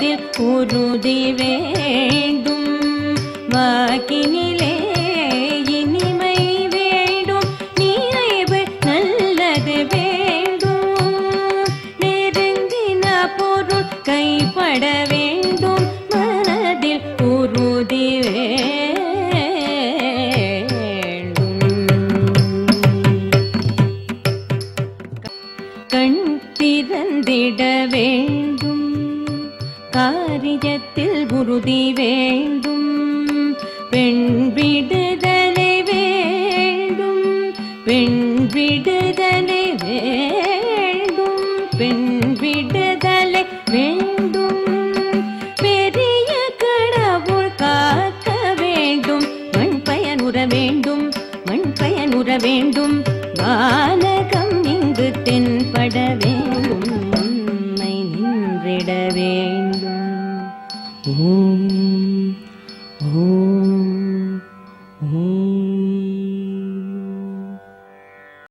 மனதில் உறுதி வேண்டும். வாக்கினிலே இனிமை வேண்டும், நிறைவு நல்லது வேண்டும். நெருங்கின பொருள் கைப்பட வேண்டும், மனதில் உறுதி கண் திறந்திட வேண்டும், காரியத்தில் உறுதி வேண்டும். பெண் விடுதலை வேண்டும், பெண் விடுதலை வேண்டும், பெண் விடுதலை வேண்டும். பெரிய கடவுள் காக்க வேண்டும், மண் பயனுற வேண்டும், மண் பயனுற வேண்டும். வானகம் இங்கு தென்பட வேண்டும், உண்மை நின்றிட வேண்டும். ஓம் ஓம் ஓம்.